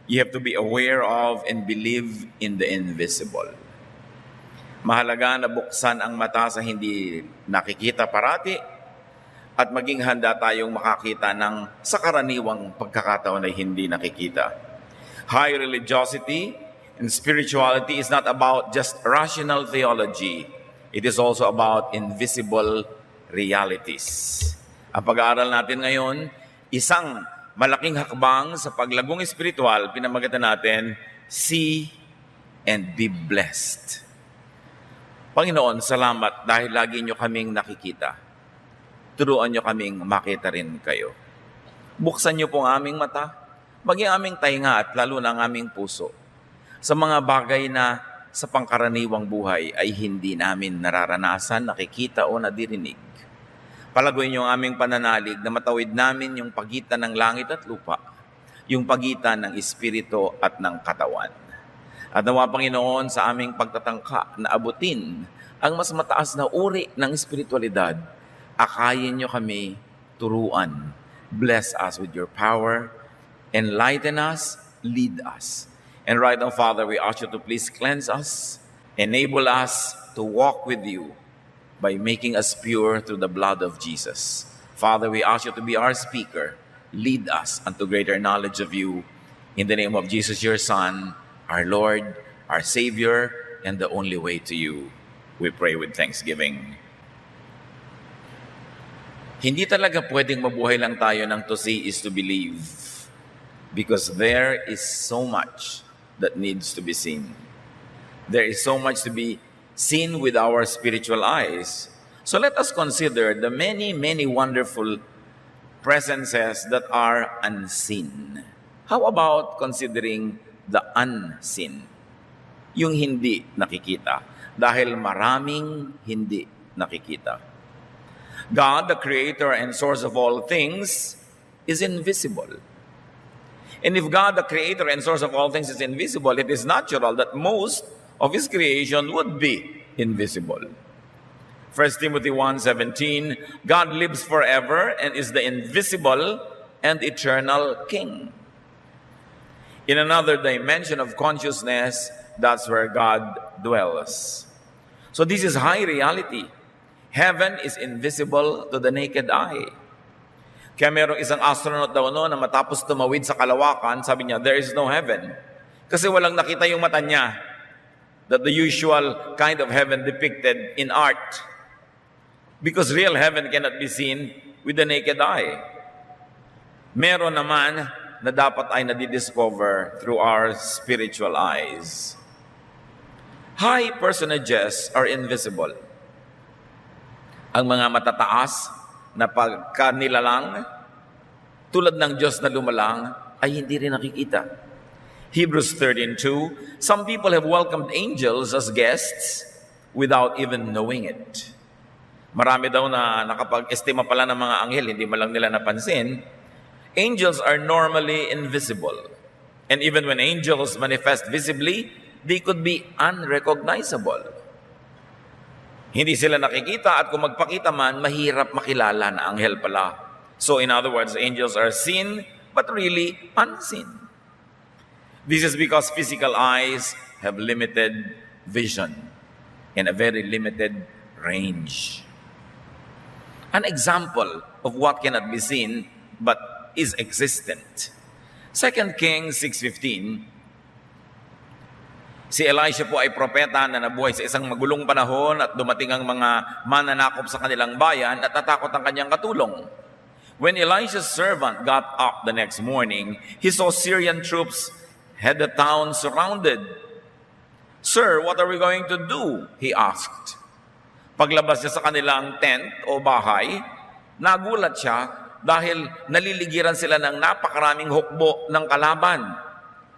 You have to be aware of and believe in the invisible. Mahalaga na buksan ang mata sa hindi nakikita parati at maging handa tayong makakita ng sa karaniwang pagkakataon ay hindi nakikita. High religiosity and spirituality is not about just rational theology. It is also about invisible realities. Ang pag-aaral natin ngayon, isang malaking hakbang sa paglagong espiritual, pinamagatan natin, see and be blessed. Panginoon, salamat dahil lagi nyo kaming nakikita. Turuan nyo kaming makita rin kayo. Buksan nyo po ang aming mata, maging aming tainga at lalo na ang aming puso sa mga bagay na sa pangkaraniwang buhay ay hindi namin nararanasan, nakikita o nadirinig. Palaguin niyo ang aming pananalig na matawid namin yung pagitan ng langit at lupa, yung pagitan ng espiritu at ng katawan. At nawa, Panginoon, sa aming pagtatangka na abutin ang mas mataas na uri ng espiritualidad, akayin niyo kami turuan. Bless us with your power, enlighten us, lead us. And right now, Father, we ask you to please cleanse us, enable us to walk with you by making us pure through the blood of Jesus. Father, we ask you to be our speaker. Lead us unto greater knowledge of you. In the name of Jesus, your Son, our Lord, our Savior, and the only way to you, we pray with thanksgiving. Hindi talaga pwedeng mabuhay lang tayo ng to see is to believe, because there is so much that needs to be seen. There is so much to be seen with our spiritual eyes. So let us consider the many, many wonderful presences that are unseen. How about considering the unseen? Yung hindi nakikita. Dahil maraming hindi nakikita. God, the creator and source of all things, is invisible. And if God, the creator and source of all things, is invisible, it is natural that most of his creation would be invisible. 1 Timothy 1:17, God lives forever and is the invisible and eternal King. In another dimension of consciousness, that's where God dwells. So this is high reality. Heaven is invisible to the naked eye. Kaya merong isang astronaut daw na matapos tumawid sa kalawakan, sabi niya, there is no heaven. Kasi walang nakita yung mata niya. That the usual kind of heaven depicted in art. Because real heaven cannot be seen with the naked eye. Meron naman na dapat ay nadidiscover through our spiritual eyes. High personages are invisible. Ang mga matataas na pagkanilalang, tulad ng Diyos na lumalang, ay hindi rin nakikita. Hebrews 13:2, some people have welcomed angels as guests without even knowing it. Marami daw na nakapag-estima pala ng mga anghel, hindi man lang nila napansin. Angels are normally invisible. And even when angels manifest visibly, they could be unrecognizable. Hindi sila nakikita at kung magpakita man, mahirap makilala na anghel pala. So in other words, angels are seen but really unseen. This is because physical eyes have limited vision and a very limited range. An example of what cannot be seen but is existent. 2 Kings 6:15, si Elisha po ay propeta na nabuhay sa isang magulong panahon at dumating ang mga mananakop sa kanilang bayan at natakot ang kanyang katulong. When Elisha's servant got up the next morning, he saw Syrian troops had the town surrounded. Sir, what are we going to do? He asked. Paglabas niya sa kanilang tent o bahay, nagulat siya dahil naliligiran sila ng napakaraming hukbo ng kalaban.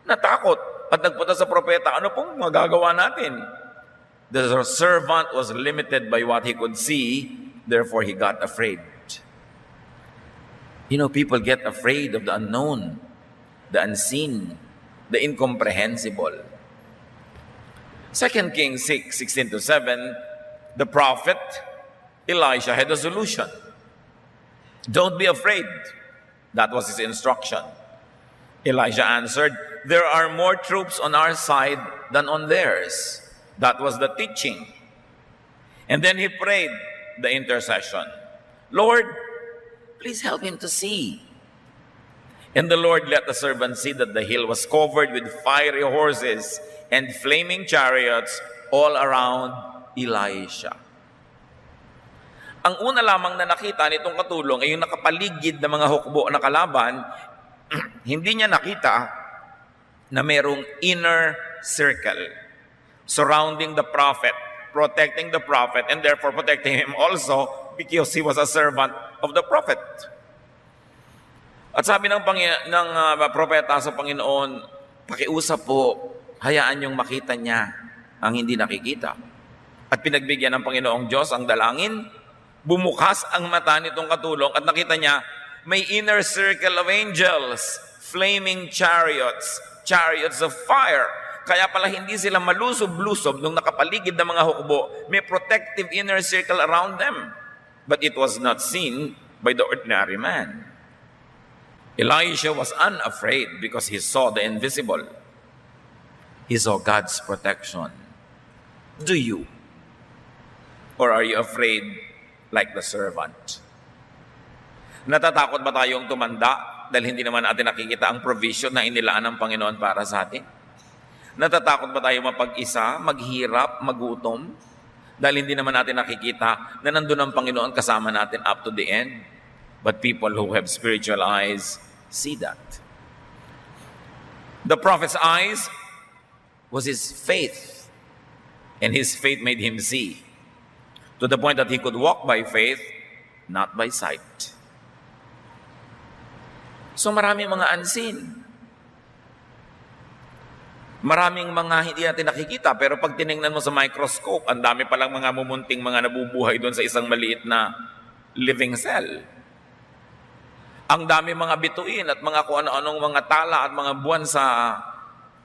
Natakot at nagpunta sa propeta, ano pong magagawa natin? The servant was limited by what he could see, therefore he got afraid. You know, people get afraid of the unknown, the unseen, the incomprehensible. 2 Kings 6:16-7, the prophet Elisha had a solution. Don't be afraid. That was his instruction. Elijah answered, "There are more troops on our side than on theirs." That was the teaching. And then he prayed the intercession. "Lord, please help him to see." And the Lord let the servant see that the hill was covered with fiery horses and flaming chariots all around Elisha. Ang una lamang na nakita nitong katulong ay yung nakapaligid na mga hukbo na kalaban. Hindi niya nakita na merong inner circle surrounding the prophet, protecting the prophet, and therefore protecting him also because he was a servant of the prophet. At sabi ng propeta sa Panginoon, pakiusap po, hayaan niyong makita niya ang hindi nakikita. At pinagbigyan ng Panginoong Diyos ang dalangin, bumukas ang mata nitong katulong at nakita niya, may inner circle of angels, flaming chariots, chariots of fire. Kaya pala hindi sila malusob-lusob nung nakapaligid ng mga hukbo. May protective inner circle around them. But it was not seen by the ordinary man. Elisha was unafraid because he saw the invisible. He saw God's protection. Do you? Or are you afraid like the servant? Natatakot ba tayong tumanda dahil hindi naman natin nakikita ang provision na inilaan ng Panginoon para sa atin? Natatakot ba tayo mapag-isa, maghirap, magutom dahil hindi naman natin nakikita na nandun ang Panginoon kasama natin up to the end? But people who have spiritual eyes see that. The prophet's eyes was his faith, and his faith made him see, to the point that he could walk by faith, not by sight. So maraming mga unseen. Maraming mga hindi natin nakikita, pero pag tiningnan mo sa microscope, ang dami palang mga mumunting mga nabubuhay doon sa isang maliit na living cell. Ang dami mga bituin at mga kung ano-anong mga tala at mga buwan sa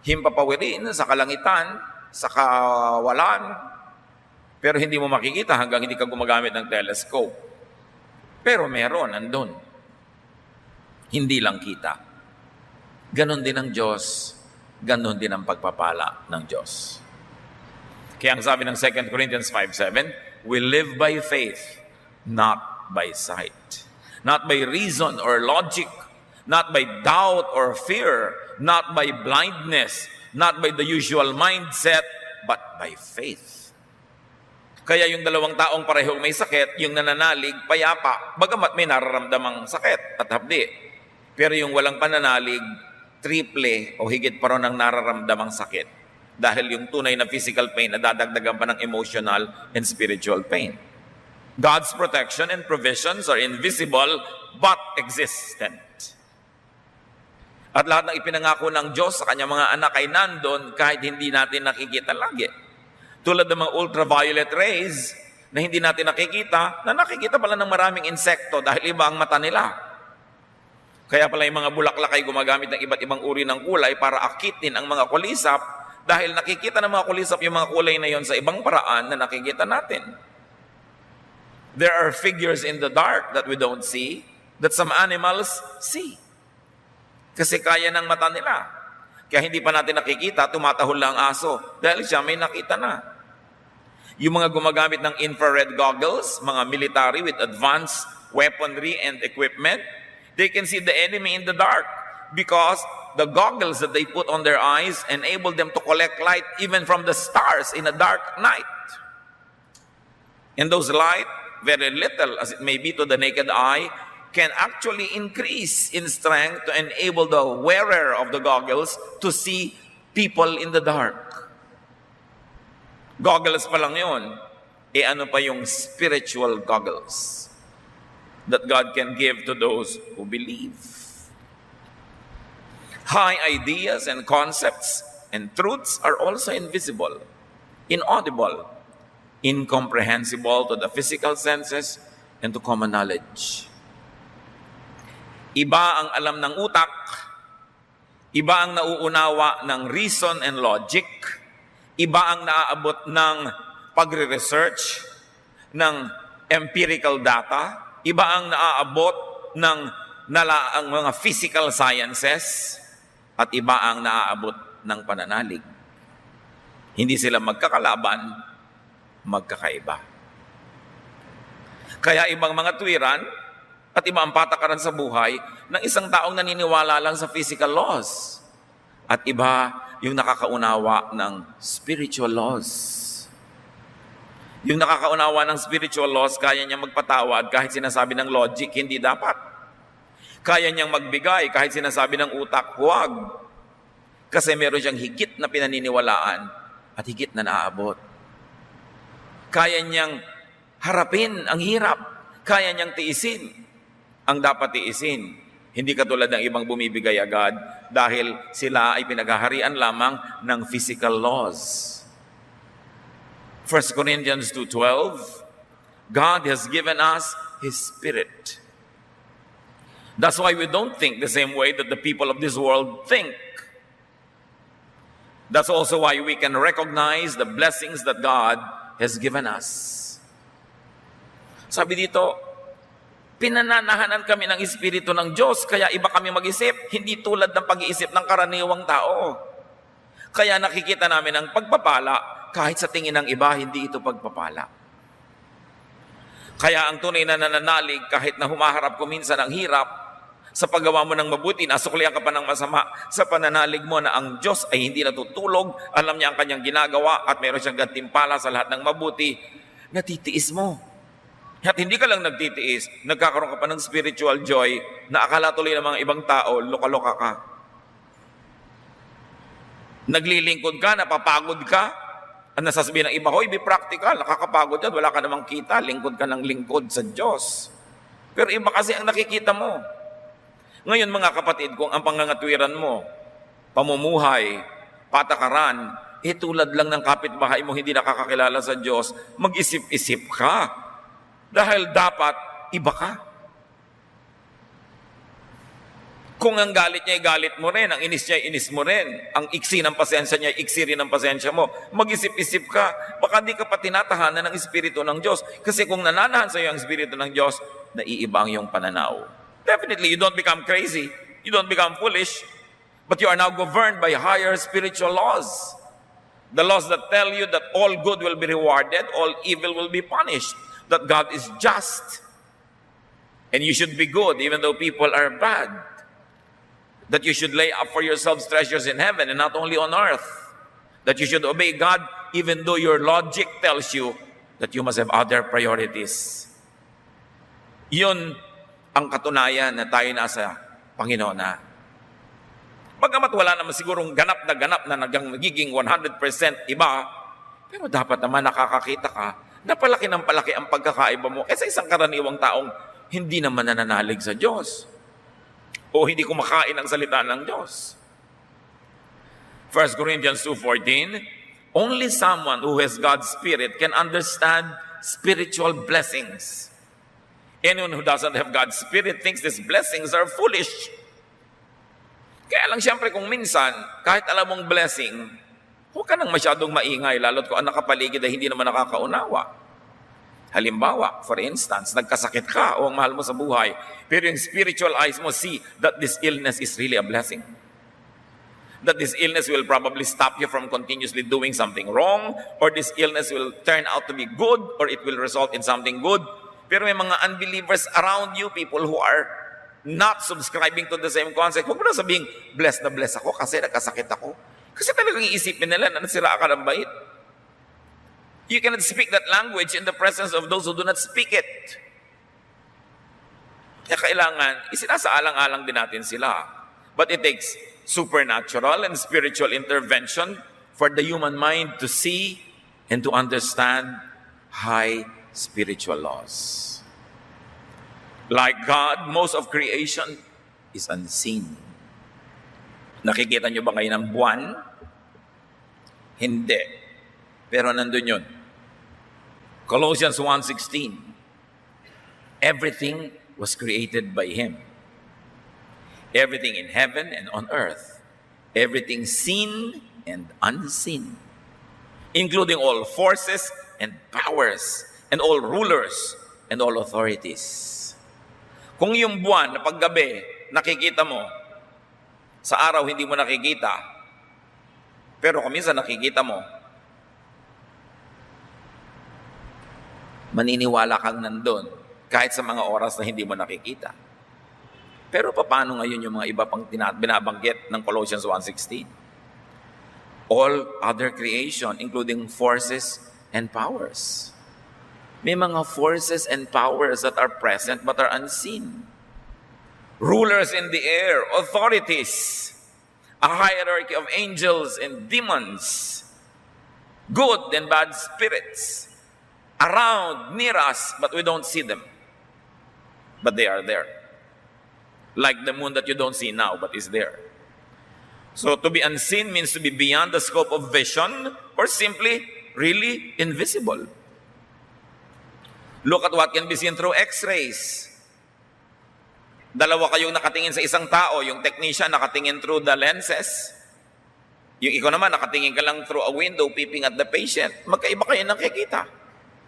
himpapawirin, sa kalangitan, sa kawalan. Pero hindi mo makikita hanggang hindi ka gumagamit ng telescope. Pero meron, andun. Hindi lang kita. Ganon din ang Diyos. Ganon din ang pagpapala ng Diyos. Kaya ang sabi ng 2 Corinthians 5:7, we live by faith, not by sight. Not by reason or logic, not by doubt or fear, not by blindness, not by the usual mindset, but by faith. Kaya yung dalawang taong parehong may sakit, yung nananalig, payapa, bagamat may nararamdamang sakit at hapdi. Pero yung walang pananalig, triple o higit pa ron ang nararamdamang sakit. Dahil yung tunay na physical pain, nadadagdagan pa ng emotional and spiritual pain. God's protection and provisions are invisible but existent. At lahat ng ipinangako ng Diyos sa kanyang mga anak ay nandun kahit hindi natin nakikita lagi. Tulad ng mga ultraviolet rays na hindi natin nakikita, na nakikita pala ng maraming insekto dahil iba ang mata nila. Kaya pala yung mga bulaklak ay gumagamit ng iba't ibang uri ng kulay para akitin ang mga kulisap dahil nakikita ng mga kulisap yung mga kulay na yon sa ibang paraan na nakikita natin. There are figures in the dark that we don't see, that some animals see. Kasi kaya ng mata nila. Kaya hindi pa natin nakikita, tumatahol lang ang aso dahil siya may nakita na. Yung mga gumagamit ng infrared goggles, mga military with advanced weaponry and equipment, they can see the enemy in the dark because the goggles that they put on their eyes enable them to collect light even from the stars in a dark night. And those light, very little as it may be to the naked eye, can actually increase in strength to enable the wearer of the goggles to see people in the dark. Goggles pa lang yun. Ano pa yung spiritual goggles that God can give to those who believe. High ideas and concepts and truths are also invisible, inaudible, incomprehensible to the physical senses and to common knowledge. Iba ang alam ng utak, iba ang nauunawa ng reason and logic, iba ang naaabot ng pagre-research, ng empirical data, iba ang naaabot ng ang mga physical sciences, at iba ang naaabot ng pananalig. Hindi sila magkakalaban, magkakaiba. Kaya ibang mga tuwiran at iba ang patakaran sa buhay ng isang taong naniniwala lang sa physical laws. At iba yung nakakaunawa ng spiritual laws. Yung nakakaunawa ng spiritual laws, kaya niyang magpatawad kahit sinasabi ng logic, hindi dapat. Kaya niyang magbigay kahit sinasabi ng utak, huwag. Kasi meron siyang higit na pinaniniwalaan at higit na naaabot. Kaya niyang harapin ang hirap. Kaya niyang tiisin ang dapat tiisin. Hindi katulad ng ibang bumibigay agad dahil sila ay pinaghaharian lamang ng physical laws. 1 Corinthians 2:12, God has given us His Spirit. That's why we don't think the same way that the people of this world think. That's also why we can recognize the blessings that God has given us. Sabi dito, pinananahanan kami ng Espiritu ng Diyos, kaya iba kami mag-isip, hindi tulad ng pag-iisip ng karaniwang tao. Kaya nakikita namin ang pagpapala, kahit sa tingin ng iba, hindi ito pagpapala. Kaya ang tunay na nananalig, kahit na humaharap ko minsan ang hirap, sa paggawa mo ng mabuti, nasuklihan ka pa ng masama, sa pananalig mo na ang Diyos ay hindi natutulog, alam niya ang kanyang ginagawa, at meron siyang gantimpala sa lahat ng mabuti, natitiis mo. At hindi ka lang nagtitiis, nagkakaroon ka pa ng spiritual joy na akala tuloy ng mga ibang tao, loka-loka ka. Naglilingkod ka, napapagod ka, at nasasabihin ng iba, hoy, be practical, nakakapagod yan, wala ka namang kita, lingkod ka ng lingkod sa Diyos. Pero iba kasi ang nakikita mo. Ngayon mga kapatid, kung ang pangangatwiran mo, pamumuhay, patakaran, tulad lang ng kapitbahay mo hindi nakakakilala sa Diyos, mag-isip-isip ka. Dahil dapat iba ka. Kung ang galit niya ay galit mo rin, ang inis niya ay inis mo rin, ang iksi ng pasensya niya ay iksi rin ng pasensya mo, mag-isip-isip ka. Baka di ka pa tinatahanan ng Espiritu ng Diyos. Kasi kung nananahan sa iyo ang Espiritu ng Diyos, naiiba ang iyong pananaw. Definitely, you don't become crazy. You don't become foolish. But you are now governed by higher spiritual laws. The laws that tell you that all good will be rewarded, all evil will be punished. That God is just. And you should be good even though people are bad. That you should lay up for yourselves treasures in heaven and not only on earth. That you should obey God even though your logic tells you that you must have other priorities. Yun ang katunayan na tayo nasa Panginoon na. Bagamat wala naman sigurong ganap na nagiging 100% iba, pero dapat naman nakakakita ka na palaki ng palaki ang pagkakaiba mo kaysa isang karaniwang taong hindi naman nananalig sa Diyos o hindi kumakain ang salita ng Diyos. 1 Corinthians 2:14, only someone who has God's Spirit can understand spiritual blessings. Anyone who doesn't have God's Spirit thinks these blessings are foolish. Kaya lang siyempre kung minsan, kahit alam mong blessing, huwag ka nang masyadong maingay, lalo't kung ang nakapaligid ay hindi naman nakakaunawa. Halimbawa, for instance, nagkasakit ka o ang mahal mo sa buhay, pero yung spiritual eyes mo see that this illness is really a blessing. That this illness will probably stop you from continuously doing something wrong, or this illness will turn out to be good, or it will result in something good. Pero may mga unbelievers around you, people who are not subscribing to the same concept. Huwag mo na sabihin, blessed na blessed ako kasi nagkasakit ako. Kasi talagang iisipin nila na nasira ka ng bait. You cannot speak that language in the presence of those who do not speak it. Kaya kailangan, isinasaalang-alang din natin sila. But it takes supernatural and spiritual intervention for the human mind to see and to understand high spiritual laws. Like God, most of creation is unseen. Nakikita nyo ba kayo ng buwan? Hindi. Pero nandun yun. Colossians 1:16. Everything was created by Him. Everything in heaven and on earth. Everything seen and unseen. Including all forces and powers and all rulers and all authorities. Kung yung buwan na paggabi, nakikita mo, Sa araw, hindi mo nakikita. Pero kung minsan nakikita mo, maniniwala kang nandun kahit sa mga oras na hindi mo nakikita. Pero paano ngayon yung mga iba pang binabanggit ng Colossians 1:16? All other creation, including forces and powers. May mga forces and powers that are present but are unseen. Rulers in the air, authorities, a hierarchy of angels and demons, good and bad spirits, around, near us, but we don't see them. But they are there. Like the moon that you don't see now, but is there. So to be unseen means to be beyond the scope of vision or simply really invisible. Look at what can be seen through x-rays. Dalawa kayong nakatingin sa isang tao, yung technician nakatingin through the lenses, yung ikaw naman nakatingin ka lang through a window peeping at the patient, magkaiba kayo nakikita.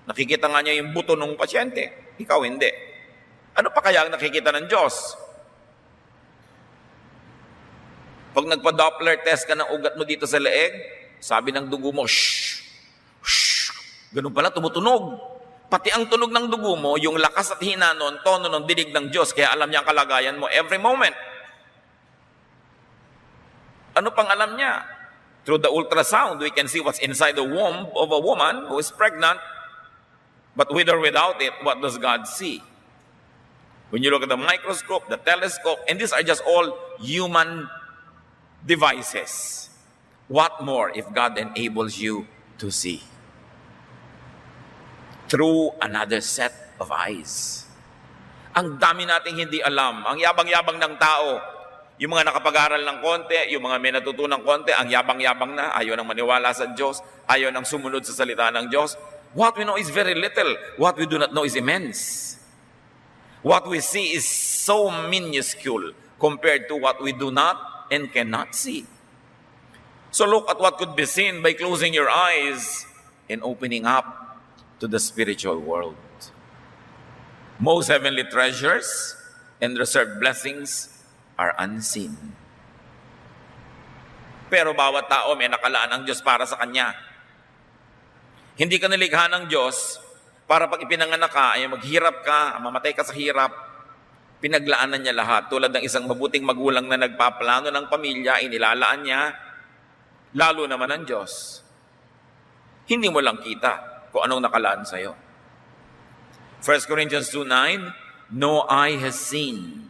Nakikita nga niya yung buto ng pasyente, ikaw hindi. Ano pa kaya ang nakikita ng Diyos? Pag nagpa-Doppler test ka ng ugat mo dito sa leeg, sabi ng dugo mo, shh, shh, ganun pala, tumutunog. Pati ang tunog ng dugo mo, yung lakas at hina nun, tono ng dinig ng Diyos, kaya alam niya ang kalagayan mo every moment. Ano pang alam niya? Through the ultrasound, we can see what's inside the womb of a woman who is pregnant, but with or without it, what does God see? When you look at the microscope, the telescope, and these are just all human devices. What more if God enables you to see? Through another set of eyes. Ang dami nating hindi alam. Ang yabang-yabang ng tao. Yung mga nakapag-aral ng konti, yung mga may natutunang konti, ang yabang-yabang na, ayaw nang maniwala sa Diyos, ayaw nang sumunod sa salita ng Diyos. What we know is very little. What we do not know is immense. What we see is so minuscule compared to what we do not and cannot see. So look at what could be seen by closing your eyes and opening up to the spiritual world. Most heavenly treasures and reserved blessings are unseen. Pero bawat tao may nakalaan ng Diyos para sa kanya. Hindi ka nilikha ng Diyos para pag ipinanganak ka, ay maghirap ka, mamatay ka sa hirap. Pinaglaanan niya lahat. Tulad ng isang mabuting magulang na nagpaplano ng pamilya, inilalaan niya, lalo naman ang Diyos. Hindi mo lang kita kung anong nakalaan sa'yo. 1 Corinthians 2:9, no eye has seen,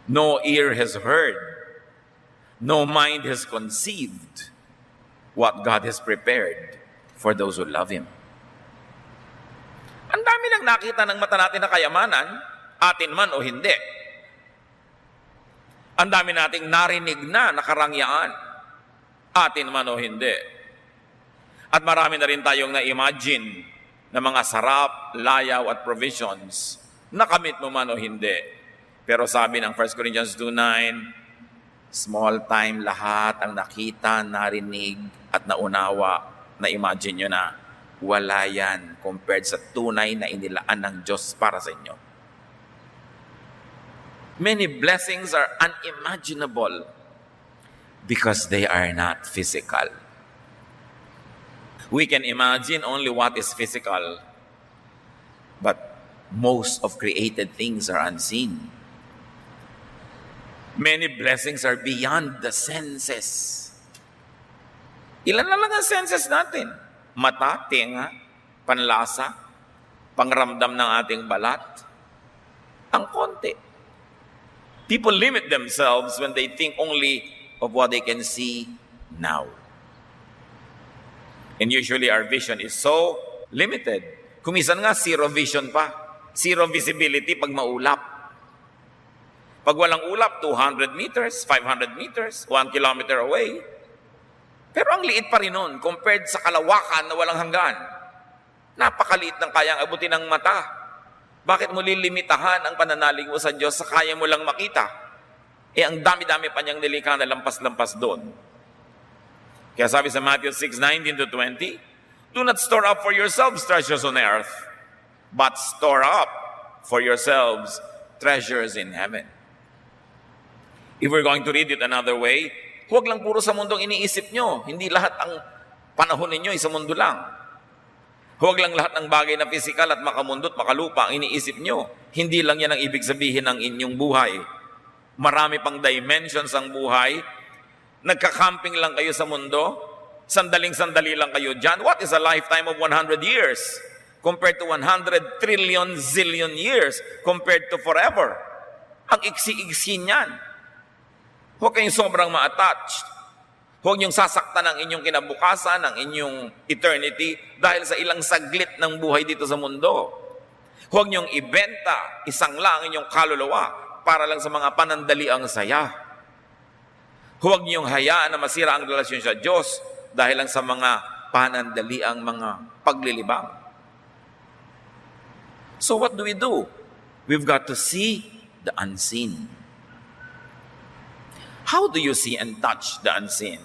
no ear has heard, no mind has conceived what God has prepared for those who love Him. Ang dami nang nakita ng mata natin na kayamanan, atin man o hindi. Ang dami nating narinig na nakarangyaan, atin man o hindi. At marami na rin tayong na-imagine na mga sarap, layaw at provisions, nakamit mo man o hindi. Pero sabi ng 1 Corinthians 2:9, small time lahat ang nakita, narinig at naunawa, na-imagine nyo na, wala yan compared sa tunay na inilaan ng Diyos para sa inyo. Many blessings are unimaginable because they are not physical. We can imagine only what is physical, but most of created things are unseen. Many blessings are beyond the senses. Ilan na lang ang senses natin? Mata, tenga, panlasa, pangramdam ng ating balat. Ang konti. People limit themselves when they think only of what they can see now. And usually our vision is so limited. Kumisan nga, zero vision pa. Zero visibility pag maulap. Pag walang ulap, 200 meters, 500 meters, 1 kilometer away. Pero ang liit pa rin nun compared sa kalawakan na walang hanggan. Napakaliit ng kayang abutin ng mata. Bakit mo lilimitahan ang pananalig mo sa Diyos sa kaya mo lang makita? Eh ang dami-dami pa niyang nilikha na lampas-lampas doon. Kaya sabi sa Matthew 6:19-20, do not store up for yourselves treasures on earth, but store up for yourselves treasures in heaven. If we're going to read it another way, huwag lang puro sa mundong iniisip nyo. Hindi lahat ang panahon ninyo ay sa mundo lang. Huwag lang lahat ng bagay na physical at makamundo at makalupa ang iniisip nyo. Hindi lang yan ang ibig sabihin ng inyong buhay. Marami pang dimensions ang buhay. Nagka-camping lang kayo sa mundo. Sandaling-sandali lang kayo dyan. What is a lifetime of 100 years? Compared to 100 trillion zillion years. Compared to forever. Ang iksi-iksi niyan. Huwag kayong sobrang ma-attached. Huwag niyong sasaktan ang inyong kinabukasan, ang inyong eternity dahil sa ilang saglit ng buhay dito sa mundo. Huwag niyong ibenta isang lang inyong kaluluwa para lang sa mga panandaliang saya. Huwag niyong hayaan na masira ang relasyon sa Diyos dahil lang sa mga panandaliang mga paglilibang. So what do? We've got to see the unseen. How do you see and touch the unseen?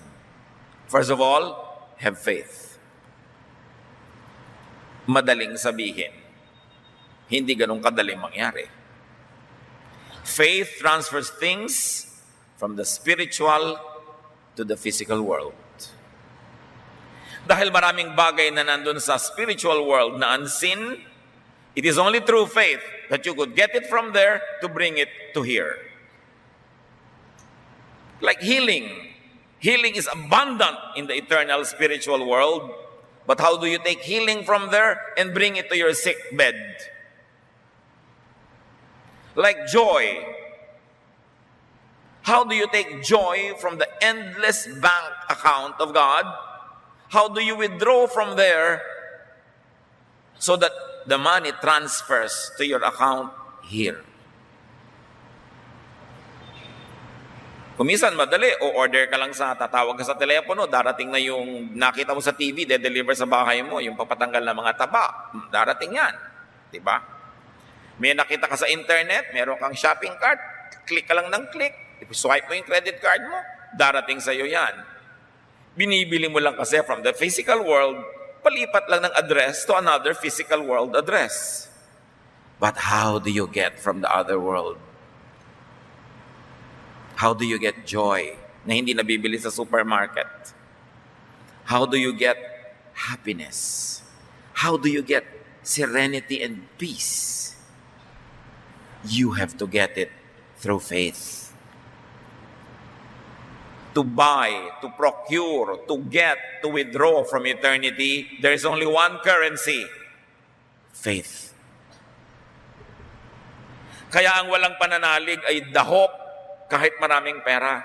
First of all, have faith. Madaling sabihin. Hindi ganun kadaling mangyari. Faith transfers things from the spiritual to the physical world. Dahil maraming bagay na nandun sa spiritual world na unseen, it is only through faith that you could get it from there to bring it to here. Like healing. Healing is abundant in the eternal spiritual world. But how do you take healing from there and bring it to your sick bed? Like joy. How do you take joy from the endless bank account of God? How do you withdraw from there so that the money transfers to your account here? Kumisan madali, o order ka lang tatawag ka sa telepono, darating na yung nakita mo sa TV, de-deliver sa bahay mo, yung papatanggal ng mga taba, darating yan. Diba? May nakita ka sa internet, meron kang shopping cart, click ka lang ng click, swipe mo yung credit card mo, darating sa'yo yan. Binibili mo lang kasi from the physical world, palipat lang ng address to another physical world address. But how do you get from the other world? How do you get joy na hindi nabibili sa supermarket? How do you get happiness? How do you get serenity and peace? You have to get it through faith. To buy, to procure, to get, to withdraw from eternity, there is only one currency: faith. Kaya ang walang pananalig ay dahop kahit maraming pera.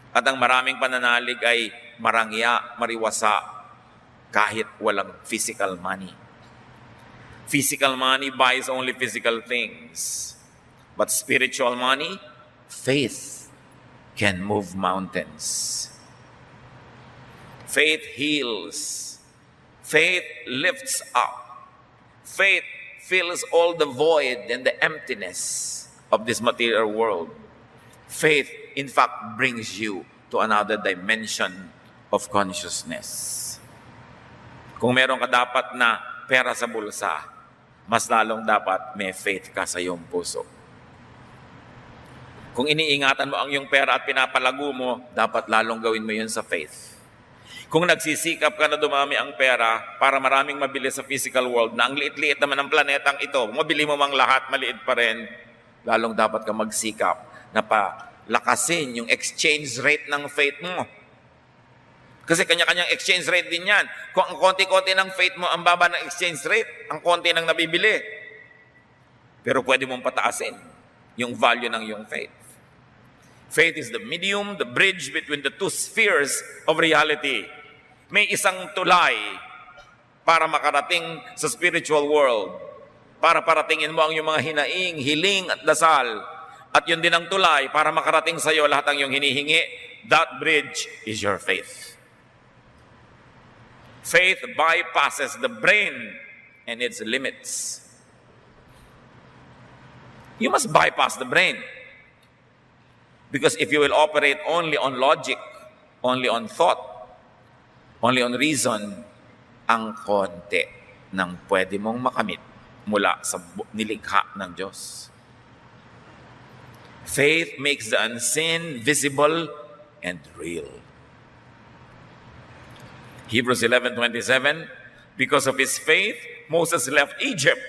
At ang maraming pananalig ay marangya, mariwasa, kahit walang physical money. Physical money buys only physical things. But spiritual money, faith, can move mountains. Faith heals. Faith lifts up. Faith fills all the void and the emptiness of this material world. Faith, in fact, brings you to another dimension of consciousness. Kung meron ka dapat na pera sa bulsa, mas lalong dapat may faith ka sa iyong puso. Kung iniingatan mo ang iyong pera at pinapalago mo, dapat lalong gawin mo yun sa faith. Kung nagsisikap ka na dumami ang pera para maraming mabili sa physical world, na ang liit-liit naman ng planetang ito, mabili mo mang lahat, maliit pa rin, lalong dapat ka magsikap na palakasin yung exchange rate ng faith mo. Kasi kanya-kanyang exchange rate din yan. Kung ang konti-konti ng faith mo, ang baba ng exchange rate, ang konti ng nabibili. Pero pwede mong pataasin yung value ng yung faith. Faith is the medium, the bridge between the two spheres of reality. May isang tulay para makarating sa spiritual world. Para paratingin mo ang iyong mga hinaing, hiling at dasal. At yun din ang tulay para makarating sa iyo lahat ang iyong hinihingi. That bridge is your faith. Faith bypasses the brain and its limits. You must bypass the brain. Because if you will operate only on logic, only on thought, only on reason, ang konti ng pwede mong makamit mula sa nilikha ng Diyos. Faith makes the unseen visible and real. Hebrews 11:27, because of his faith, Moses left Egypt.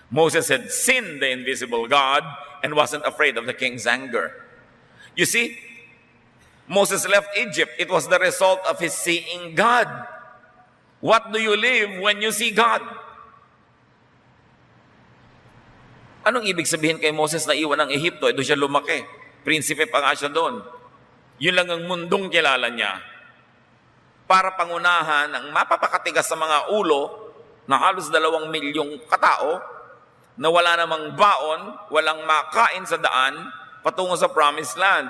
Moses had seen the invisible God and wasn't afraid of the king's anger. You see, Moses left Egypt. It was the result of his seeing God. What do you live when you see God? Anong ibig sabihin kay Moses na iwan ng Ehipto? Doon siya lumaki. Prinsipe pa nga siya doon. Yun lang ang mundong kilala niya. Para pangunahan ang mapapakatigas sa mga ulo na halos 2 milyong katao na wala namang baon, walang makain sa daan, patungo sa Promised Land.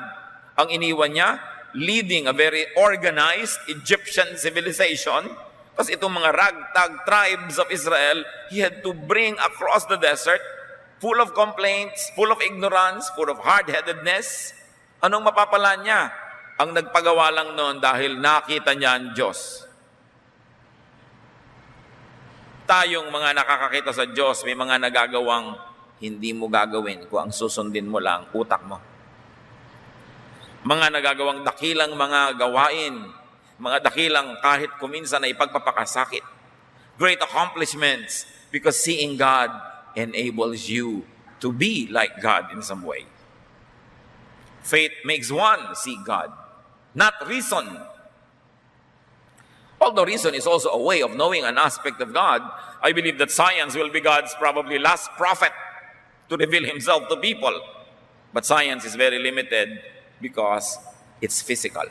Ang iniwan niya, leading a very organized Egyptian civilization, kasi itong mga ragtag tribes of Israel, he had to bring across the desert, full of complaints, full of ignorance, full of hard-headedness. Anong mapapala niya? Ang nagpagawa lang noon dahil nakita niya ang Diyos. Tayong mga nakakakita sa Diyos, may mga nagagawang hindi mo gagawin kung ang susundin mo lang utak mo. Mga nagagawang dakilang mga gawain, mga dakilang kahit kuminsan na ipagpapakasakit. Great accomplishments because seeing God enables you to be like God in some way. Faith makes one see God, not reason. Although reason is also a way of knowing an aspect of God, I believe that science will be God's probably last prophet to reveal himself to people. But science is very limited because it's physical.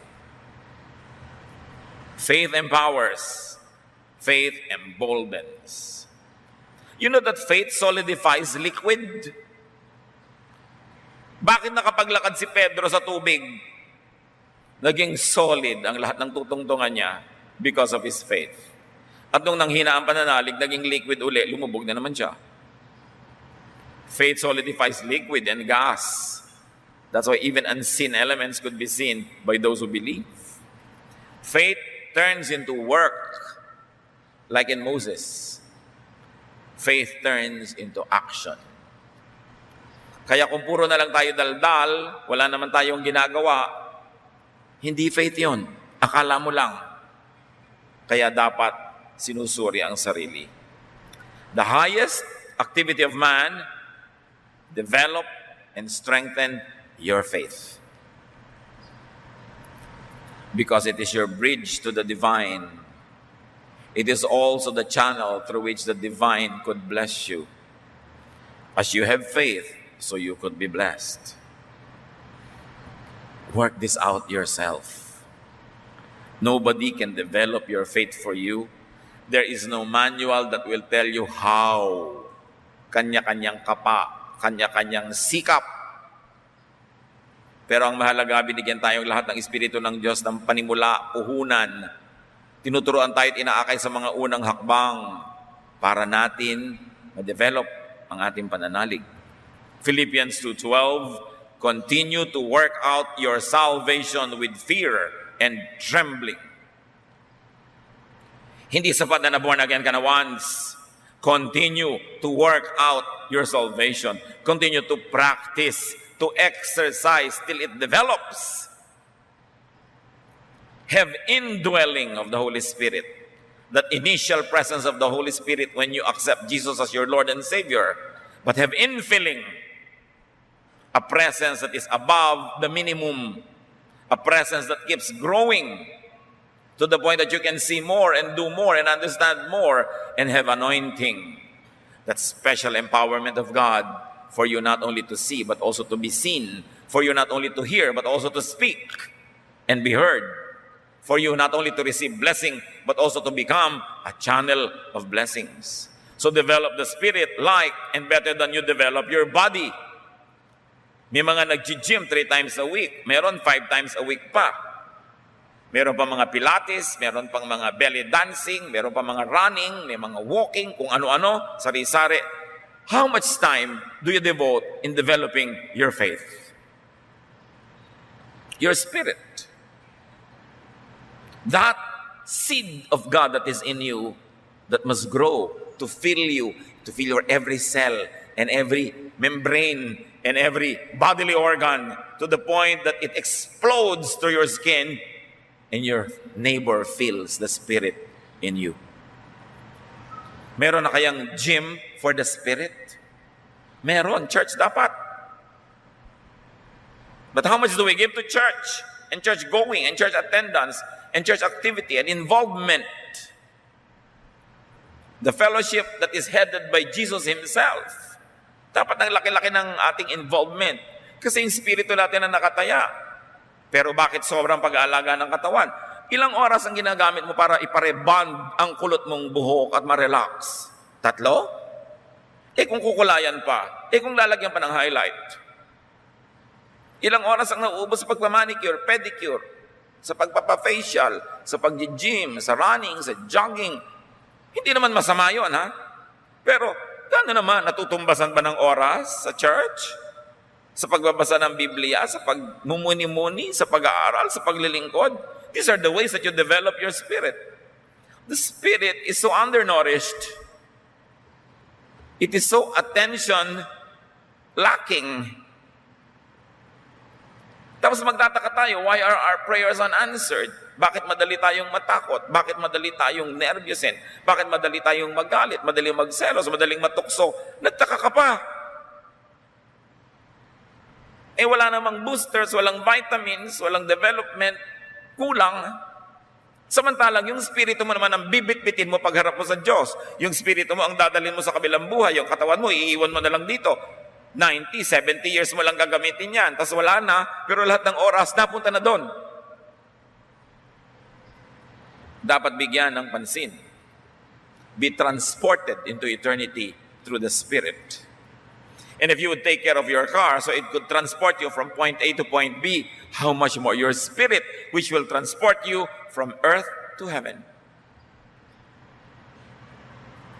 Faith empowers. Faith emboldens. You know that faith solidifies liquid? Bakit nakapaglakad si Pedro sa tubig? Naging solid ang lahat ng tutungtungan niya because of his faith. At nung nanghina ang pananalig, naging liquid uli, lumubog na naman siya. Faith solidifies liquid and gas. That's why even unseen elements could be seen by those who believe. Faith turns into work, like in Moses. Faith turns into action. Kaya kung puro na lang tayo daldal, wala naman tayong ginagawa, hindi faith yon. Akala mo lang. Kaya dapat sinusuri ang sarili. The highest activity of man, develop and strengthen your faith. Because it is your bridge to the divine. It is also the channel through which the divine could bless you. As you have faith, so you could be blessed. Work this out yourself. Nobody can develop your faith for you. There is no manual that will tell you how. Kanya-kanyang kapa, kanya-kanyang sikap. Pero ang mahalaga, binigyan tayong lahat ng Espiritu ng Diyos ng panimula, puhunan. Tinuturuan tayo at inaakay sa mga unang hakbang para natin ma-develop ang ating pananalig. Philippians 2:12, continue to work out your salvation with fear and trembling. Hindi sapat na born again ka na once. Continue to work out your salvation. Continue to practice, to exercise till it develops. Have indwelling of the Holy Spirit. That initial presence of the Holy Spirit when you accept Jesus as your Lord and Savior. But have infilling. A presence that is above the minimum. A presence that keeps growing to the point that you can see more and do more and understand more and have anointing. That special empowerment of God for you not only to see but also to be seen. For you not only to hear but also to speak and be heard. For you not only to receive blessing but also to become a channel of blessings. So develop the Spirit like and better than you develop your body. May mga nag-gym 3 times a week. Meron 5 times a week pa. Meron pa mga pilates, meron pang mga belly dancing, meron pa mga running, may mga walking, kung ano-ano, sari-sari. How much time do you devote in developing your faith? Your spirit. That seed of God that is in you, that must grow to fill you, to fill your every cell and every membrane and every bodily organ to the point that it explodes through your skin and your neighbor feels the Spirit in you. Meron na kayang gym for the Spirit? Meron. Church dapat. But how much do we give to church? And church going, and church attendance, and church activity, and involvement? The fellowship that is headed by Jesus Himself. Dapat ang laki-laki ng ating involvement. Kasi yung spirito natin ang nakataya. Pero bakit sobrang pag-aalaga ng katawan? Ilang oras ang ginagamit mo para iparebond ang kulot mong buhok at ma-relax? 3? Kung kukulayan pa, kung lalagyan pa ng highlight. Ilang oras ang nauubos sa pagpamanicure, pedicure, sa pagpapafacial, sa pag-gym, sa running, sa jogging. Hindi naman masama yun, ha? Pero, gaano naman, natutumbasan ba ng oras sa church? Sa pagbabasa ng Biblia, sa pagmumuni-muni, sa pag-aaral, sa paglilingkod? These are the ways that you develop your spirit. The spirit is so undernourished. It is so attention lacking. Tapos magtataka tayo, why are our prayers unanswered? Bakit madali tayong matakot? Bakit madali tayong nervyusin? Bakit madali tayong magalit? Madaling magselos? Madaling matukso? Nagtaka ka pa. Wala namang boosters, walang vitamins, walang development, kulang. Samantalang yung spirito mo naman ang bibit-bitin mo pagharap mo sa Diyos. Yung spirito mo ang dadalhin mo sa kabilang buhay. Yung katawan mo, iiwan mo na lang dito. 90, 70 years mo lang gagamitin yan. Tapos wala na, pero lahat ng oras napunta na doon. Dapat bigyan ng pansin. Be transported into eternity through the Spirit. And if you would take care of your car so it could transport you from point A to point B, how much more your spirit, which will transport you from earth to heaven.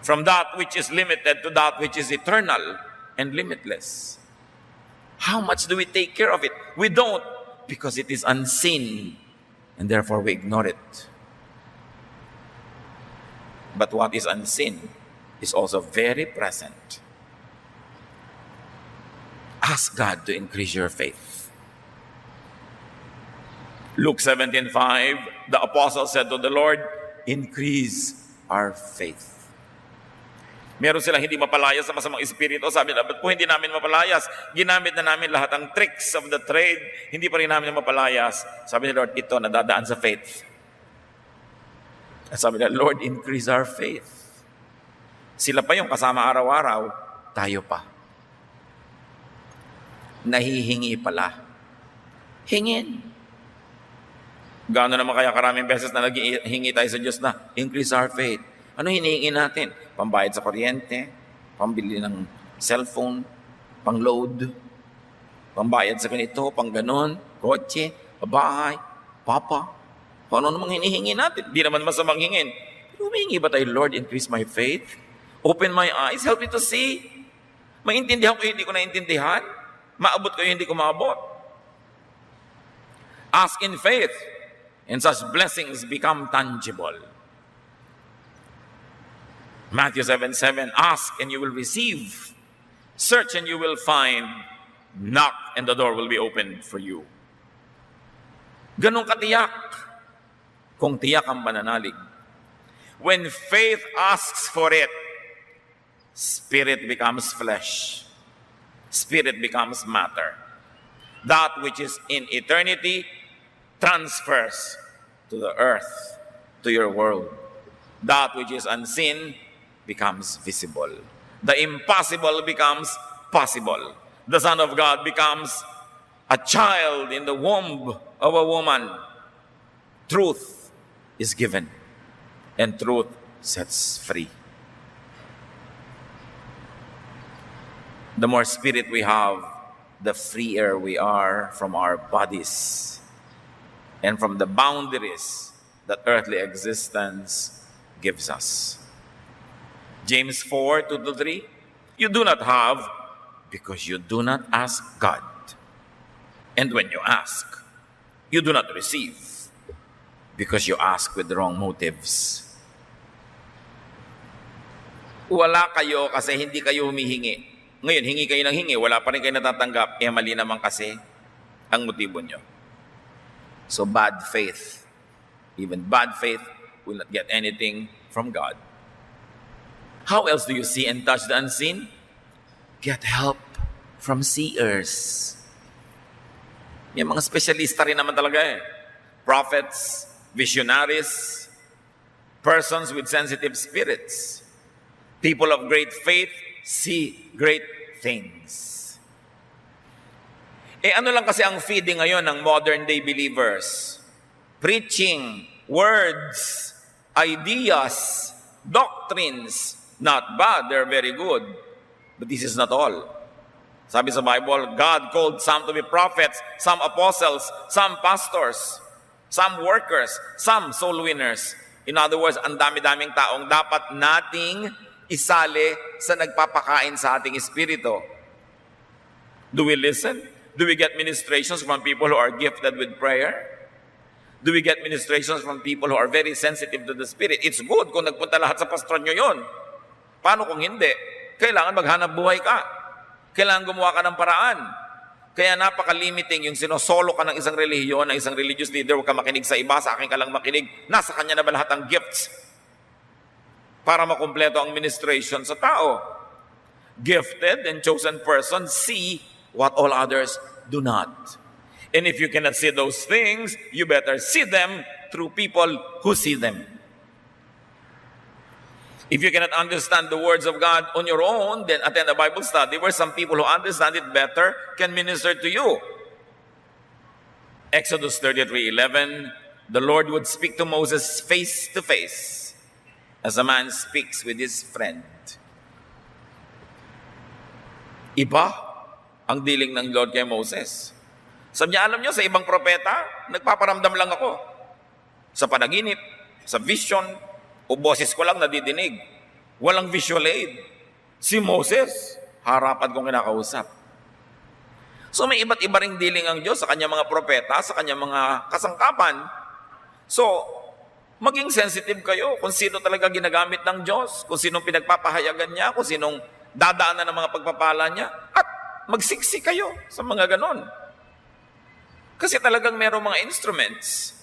From that which is limited to that which is eternal and limitless. How much do we take care of it? We don't, because it is unseen, and therefore we ignore it. But what is unseen is also very present. Ask God to increase your faith. Luke 17:5, the apostle said to the Lord, increase our faith. Meron silang hindi mapalayas sa masamang espiritu. Sabi na, ba't po hindi namin mapalayas? Ginamit na namin lahat ang tricks of the trade. Hindi pa rin namin mapalayas. Sabi ni Lord, ito nadadaan sa faith. At sabi na, Lord, increase our faith. Sila pa yung kasama araw-araw, tayo pa. Nahihingi pala. Hingin. Gaano naman kaya karaming beses na naghihingi tayo sa Diyos na increase our faith. Ano hinihingi natin? Pambayad sa kuryente, pambili ng cellphone, pang-load, pambayad sa ganito, pang ganon, kotse, bahay, papa. Ano namang hinihingi natin? Di naman masamang hingin. Pero humihingi ba tayo, Lord, increase my faith? Open my eyes, help me to see. Maintindihan ko hindi ko naintindihan. Maabot ko hindi ko maabot. Ask in faith, and such blessings become tangible. Matthew 7:7, ask and you will receive. Search and you will find. Knock and the door will be opened for you. Ganun katiyak. Kung tiyak ang pananalig. When faith asks for it, spirit becomes flesh. Spirit becomes matter. That which is in eternity transfers to the earth, to your world. That which is unseen becomes visible. The impossible becomes possible. The Son of God becomes a child in the womb of a woman. Truth is given, and truth sets free. The more spirit we have, the freer we are from our bodies and from the boundaries that earthly existence gives us. James 4:2-3, you do not have because you do not ask God. And when you ask, you do not receive because you ask with wrong motives. Wala kayo kasi hindi kayo humihingi. Ngayon, hingi kayo ng hingi, wala pa rin kayo natatanggap, mali naman kasi ang motibo nyo. So bad faith, even bad faith will not get anything from God. How else do you see and touch the unseen? Get help from seers. May mga specialista rin naman talaga eh. Prophets, visionaries, persons with sensitive spirits. People of great faith see great things. Ano lang kasi ang feeding ngayon ng modern day believers? Preaching, words, ideas, doctrines. Not bad, they're very good. But this is not all. Sabi sa Bible, God called some to be prophets, some apostles, some pastors, some workers, some soul winners. In other words, ang dami-daming taong dapat nating isali sa nagpapakain sa ating espiritu. Do we listen? Do we get ministrations from people who are gifted with prayer? Do we get ministrations from people who are very sensitive to the Spirit? It's good kung nagpunta lahat sa pastor nyo yun. Paano kung hindi? Kailangan maghanap buhay ka. Kailangan gumawa ka ng paraan. Kaya napaka-limiting yung sinosolo ka ng isang relihiyon, ng isang religious leader, huwag ka makinig sa iba, sa akin ka lang makinig. Nasa kanya na ba lahat ang gifts para makumpleto ang ministration sa tao? Gifted and chosen persons see what all others do not. And if you cannot see those things, you better see them through people who see them. If you cannot understand the words of God on your own, then attend a Bible study where some people who understand it better can minister to you. Exodus 33:11, the Lord would speak to Moses face to face as a man speaks with his friend. Iba ang dealing ng Lord kay Moses. Sabi niya, alam niyo, sa ibang propeta, nagpaparamdam lang ako. Sa panaginip, sa vision, o boses ko lang nadidinig. Walang visual aid. Si Moses, harapan kong kinakausap. So may iba't iba ring dealing ang Diyos sa kanyang mga propeta, sa kanyang mga kasangkapan. So, maging sensitive kayo kung sino talaga ginagamit ng Diyos, kung sinong pinagpapahayagan niya, kung sinong dadaanan ng mga pagpapala niya, at magsiksi kayo sa mga ganon. Kasi talagang merong mga instruments.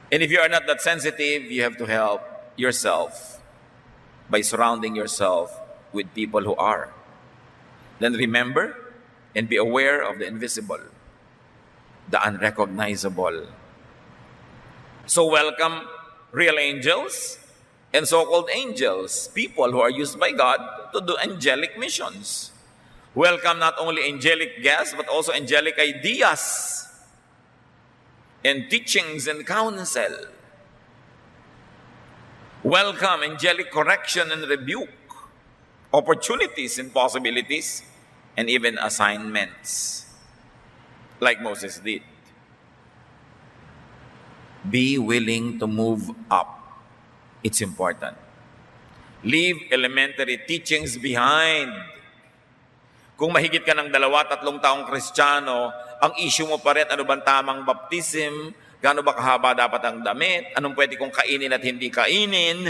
And if you are not that sensitive, you have to help yourself by surrounding yourself with people who are. Then remember and be aware of the invisible, the unrecognizable. So welcome real angels and so-called angels, people who are used by God to do angelic missions. Welcome not only angelic guests, but also angelic ideas and teachings and counsel. Welcome angelic correction and rebuke, opportunities and possibilities, and even assignments, like Moses did. Be willing to move up. It's important. Leave elementary teachings behind. Kung mahigit ka ng 2-3 taong Kristiyano, ang issue mo pa rin, ano bang tamang baptism, gaano ba kahaba dapat ang damit, anong pwede kong kainin at hindi kainin,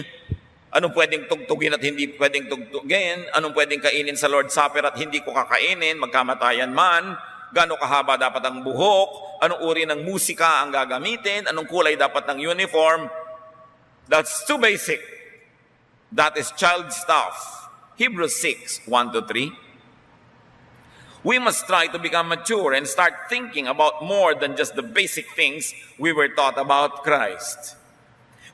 anong pwedeng tugtugin at hindi pwedeng tugtugin, anong pwedeng kainin sa Lord's Supper at hindi ko kakainin, magkamatayan man, gaano kahaba dapat ang buhok, anong uri ng musika ang gagamitin, anong kulay dapat ng uniform. That's too basic. That is child stuff. Hebrews 6:1-3. We must try to become mature and start thinking about more than just the basic things we were taught about Christ.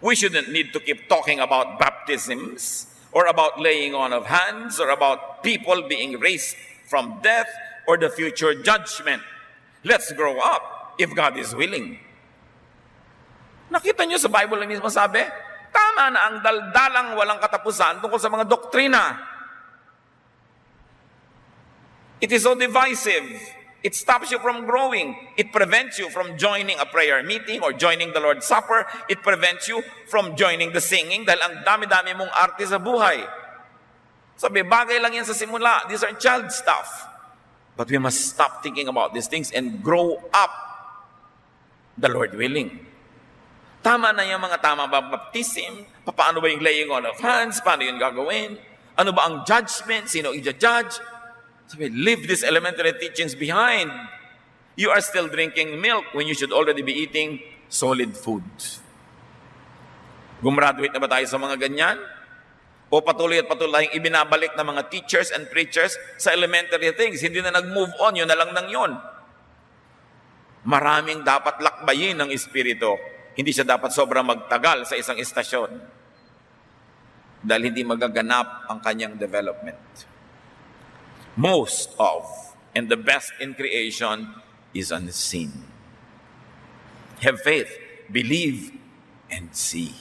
We shouldn't need to keep talking about baptisms or about laying on of hands or about people being raised from death or the future judgment. Let's grow up if God is willing. Nakita niyo sa Bible lang mismo sabi, tama na ang daldalang walang katapusan tungkol sa mga doktrina. It is so divisive. It stops you from growing. It prevents you from joining a prayer meeting or joining the Lord's Supper. It prevents you from joining the singing dahil ang dami-dami mong arte sa buhay. Sabi, bagay lang yan sa simula. These are child stuff. But we must stop thinking about these things and grow up, the Lord willing. Tama na yung mga tama ba baptism? Paano ba yung laying on of hands? Paano yung gagawin? Ano ba ang judgment? Sino i-judge? Sabi, leave these elementary teachings behind. You are still drinking milk when you should already be eating solid food. Gumraduate na ba tayo sa mga ganyan? O patuloy at patuloy tayong ibinabalik ng mga teachers and preachers sa elementary things? Hindi na nag-move on, yun na lang ng yun. Maraming dapat lakbayin ng Espiritu. Hindi siya dapat sobrang magtagal sa isang istasyon. Dahil hindi magaganap ang kanyang development. Most of, and the best in creation, is unseen. Have faith, believe, and see.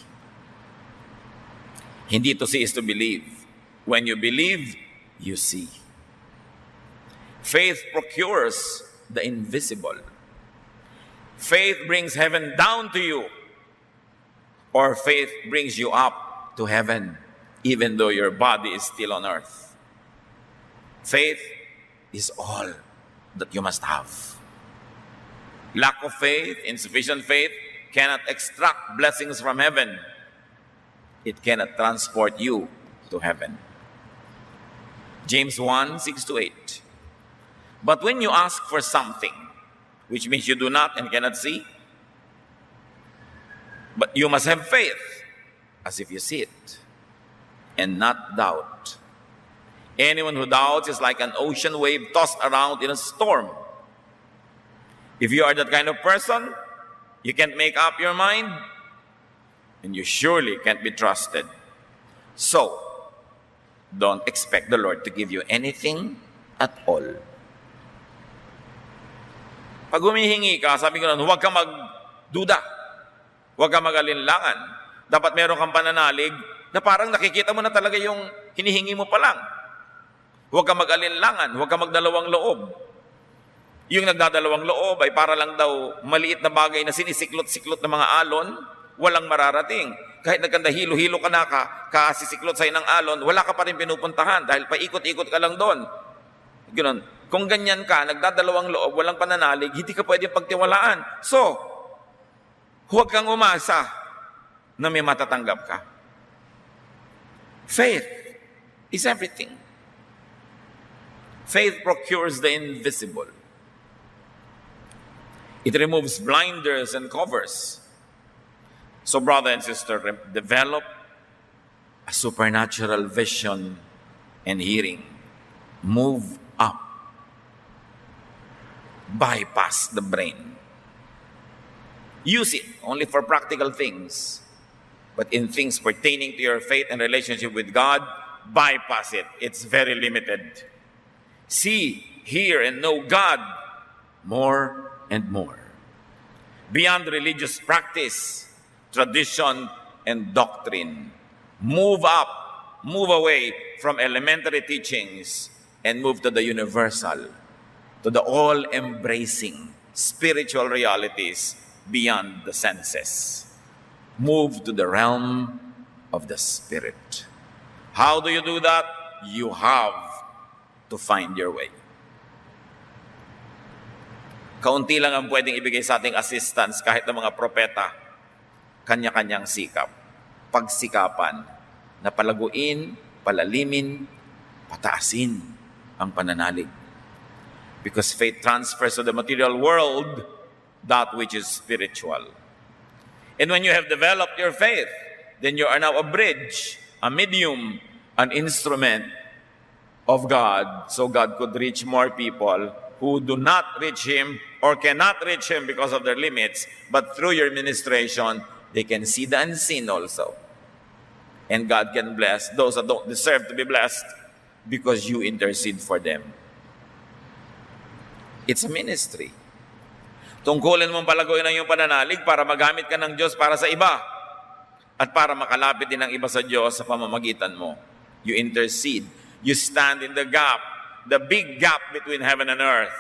Hindi to see is to believe. When you believe, you see. Faith procures the invisible. Faith brings heaven down to you. Or faith brings you up to heaven, even though your body is still on earth. Faith is all that you must have. Lack of faith, insufficient faith, cannot extract blessings from heaven. It cannot transport you to heaven. James 1, 6-8. But when you ask for something, which means you do not and cannot see, but you must have faith, as if you see it, and not doubt. Anyone who doubts is like an ocean wave tossed around in a storm. If you are that kind of person, you can't make up your mind, and you surely can't be trusted. So, don't expect the Lord to give you anything at all. Pag humihingi ka, sabi ko nun, huwag kang magduda. Huwag kang mag-alinlangan. Dapat meron kang pananalig na parang nakikita mo na talaga yung hinihingi mo pa lang. Huwag kang mag-alinlangan, huwag kang magdalawang loob. Yung nagdadalawang loob ay para lang daw maliit na bagay na sinisiklot-siklot ng mga alon, walang mararating. Kahit nagkanda hilo-hilo ka na kasisiklot sa'yo ng alon, wala ka pa rin pinupuntahan dahil paikot-ikot ka lang doon. Ganun. Kung ganyan ka, nagdadalawang loob, walang pananalig, hindi ka pwedeng pagtiwalaan. So, huwag kang umasa na may matatanggap ka. Faith is everything. Faith procures the invisible. It removes blinders and covers. So, brother and sister, develop a supernatural vision and hearing. Move up. Bypass the brain. Use it only for practical things. But in things pertaining to your faith and relationship with God, bypass it. It's very limited. See, hear, and know God more and more. Beyond religious practice, tradition, and doctrine. Move up, move away from elementary teachings, and move to the universal, to the all-embracing spiritual realities beyond the senses. Move to the realm of the Spirit. How do you do that? You have to find your way. Kaunti lang ang pwedeng ibigay sa ating assistance kahit ng mga propeta, kanya-kanyang sikap. Pagsikapan na palaguin, palalimin, pataasin ang pananalig. Because faith transfers to the material world that which is spiritual. And when you have developed your faith, then you are now a bridge, a medium, an instrument of God, so God could reach more people who do not reach Him or cannot reach Him because of their limits, but through your ministration, they can see the unseen also. And God can bless those that don't deserve to be blessed because you intercede for them. It's a ministry. Tungkulin mong palaguin ang iyong pananalig para magamit ka ng Diyos para sa iba at para makalapit din ang iba sa Diyos sa pamamagitan mo. You intercede. You stand in the gap, the big gap between heaven and earth.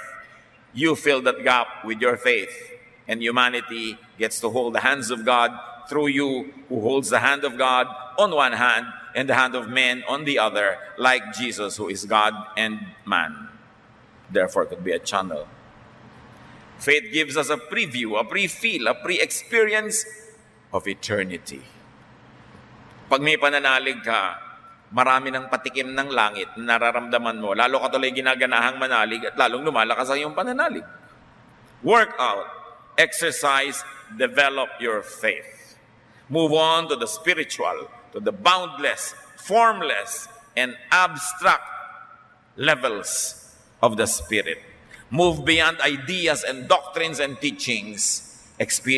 You fill that gap with your faith. And humanity gets to hold the hands of God through you, who holds the hand of God on one hand and the hand of man on the other, like Jesus, who is God and man. Therefore, it could be a channel. Faith gives us a preview, a pre-feel, a pre-experience of eternity. Pag may pananalig ka, marami ng patikim ng langit na nararamdaman mo, lalo ka tuloy ginaganahang manalig at lalong lumalakas ang iyong pananalig. Work out, exercise, develop your faith. Move on to the spiritual, to the boundless, formless, and abstract levels of the Spirit. Move beyond ideas and doctrines and teachings. Experience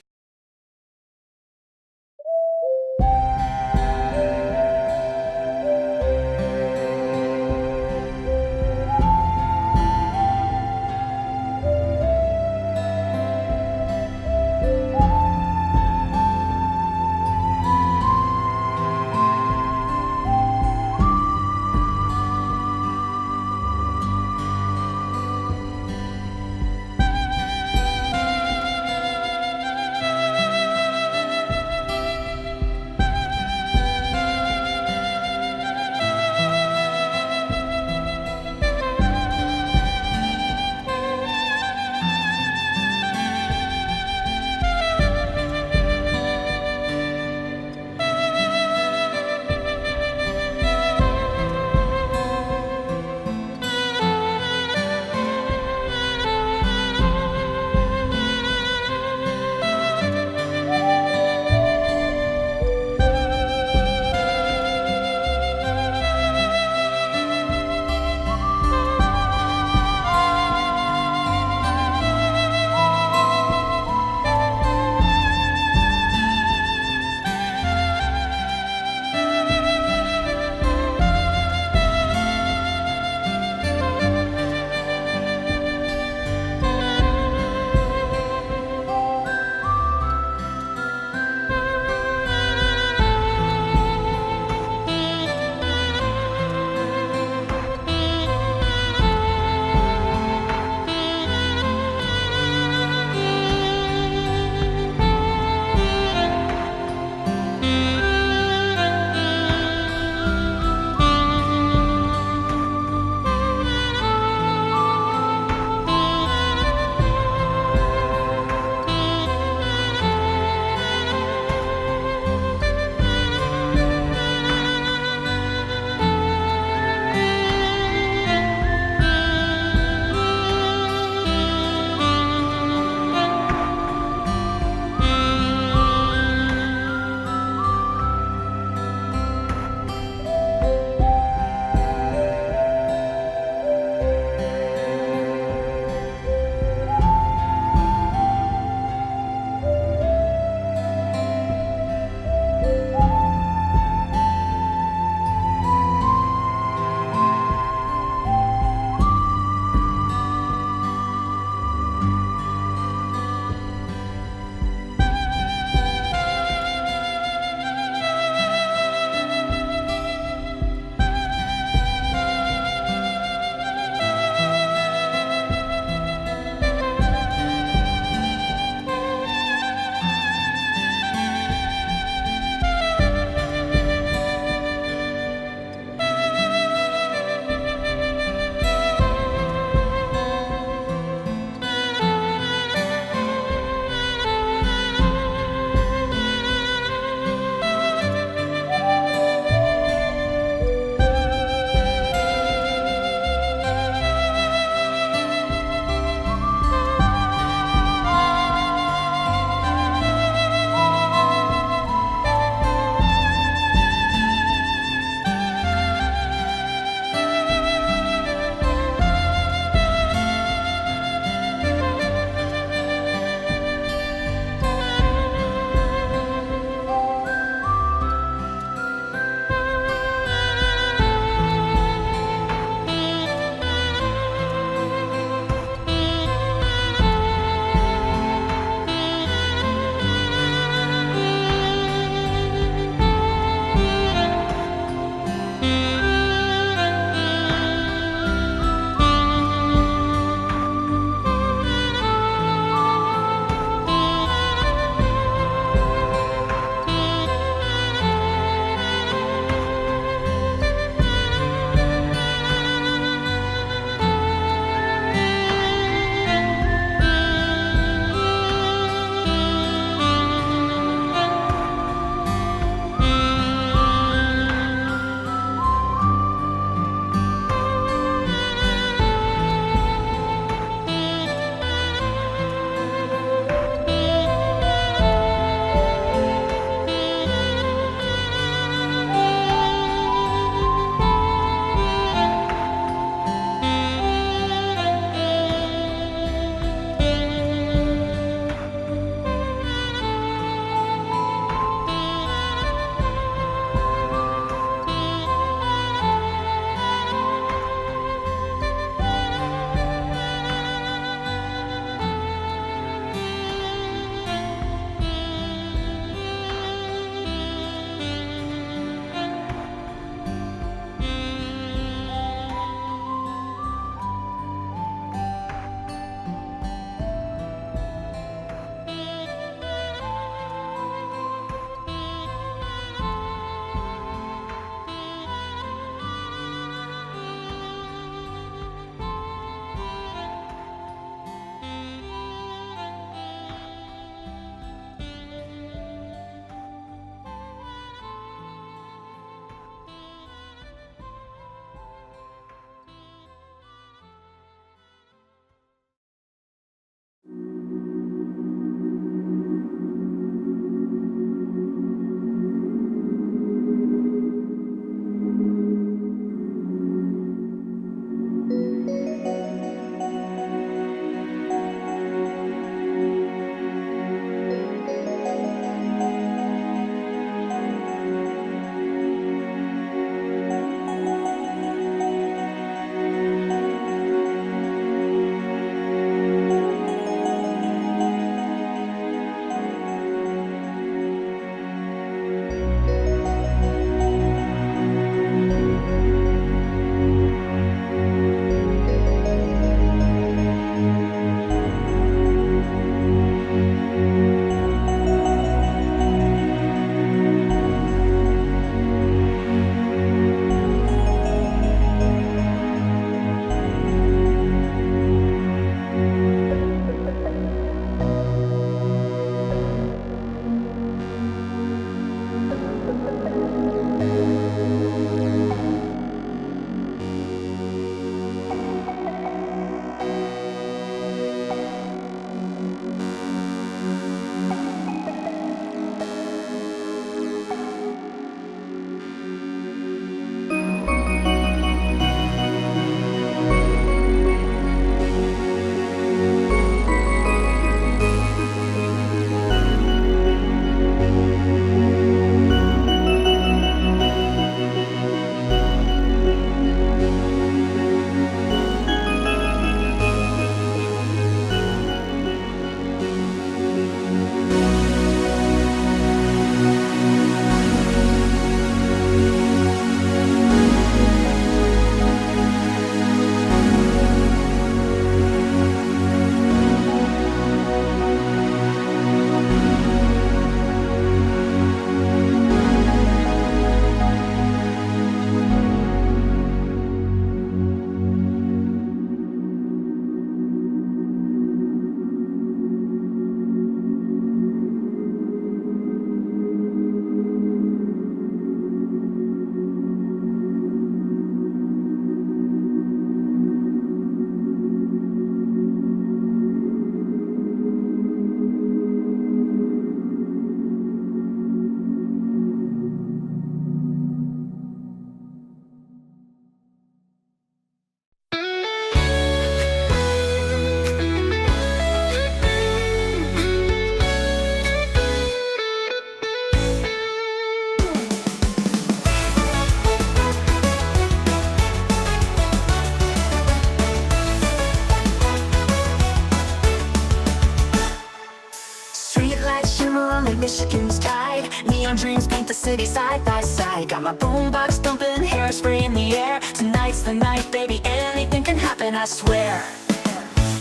shimmer on Lake Michigan's tide. Neon dreams paint the city side by side. Got my boombox thumping, hairspray in the air. Tonight's the night, baby, anything can happen, I swear.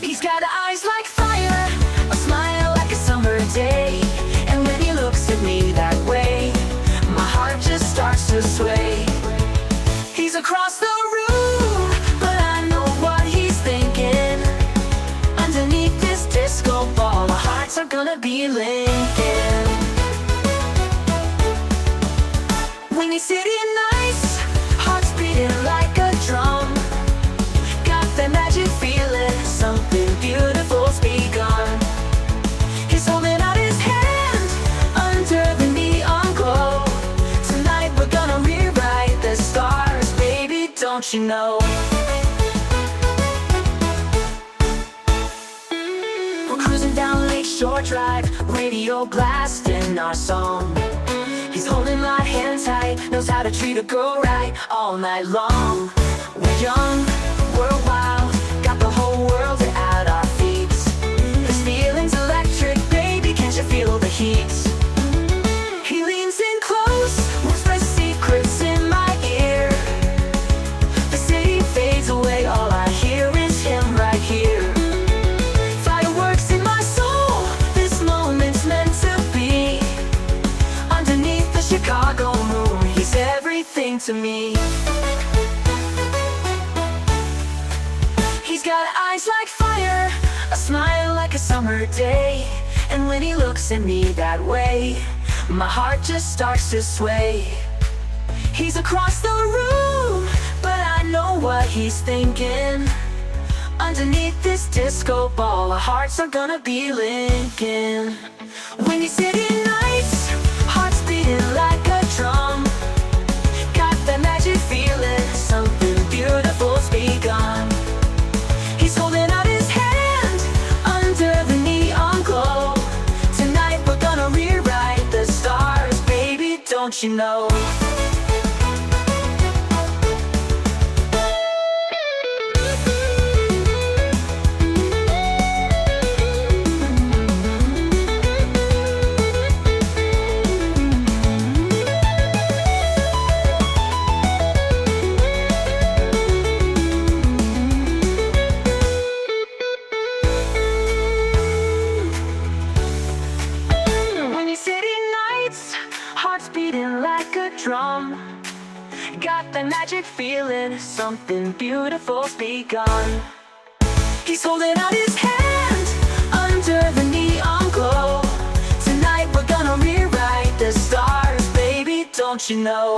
He's got eyes like fire, a smile like a summer day. And when he looks at me that way, my heart just starts to sway. He's across the room, but I know what he's thinking. Underneath this disco ball, our hearts are gonna be linking. When he's sitting nice, hearts beating like a drum. Got that magic feeling, something beautiful's begun. He's holding out his hand under the neon glow. Tonight we're gonna rewrite the stars, baby, don't you know? We're cruising down Lakeshore Drive, radio blasting our song. He's holding my hand tight, knows how to treat a girl right all night long. We're young, we're wild, got the whole world at our feet. This feeling's electric, baby, can't you feel the heat? He leans in close, whispers secrets in my ear. The city fades away, all I hear is him right here. Fireworks in my soul, this moment's meant to be. Underneath the Chicago moon, he's everything to me. He's got eyes like fire, a smile like a summer day. And when he looks at me that way, my heart just starts to sway. He's across the room, but I know what he's thinking. Underneath this disco ball, our hearts are gonna be linking. When he's sitting nice, hearts beating like a drum. Got that magic feeling, something beautiful's begun. He's holding out his hand under the neon glow. Tonight we're gonna rewrite the stars, baby, don't you know? Hearts beating like a drum. Got that magic feeling, something beautiful's begun. He's holding out his hand under the neon glow. Tonight we're gonna rewrite the stars, baby, don't you know?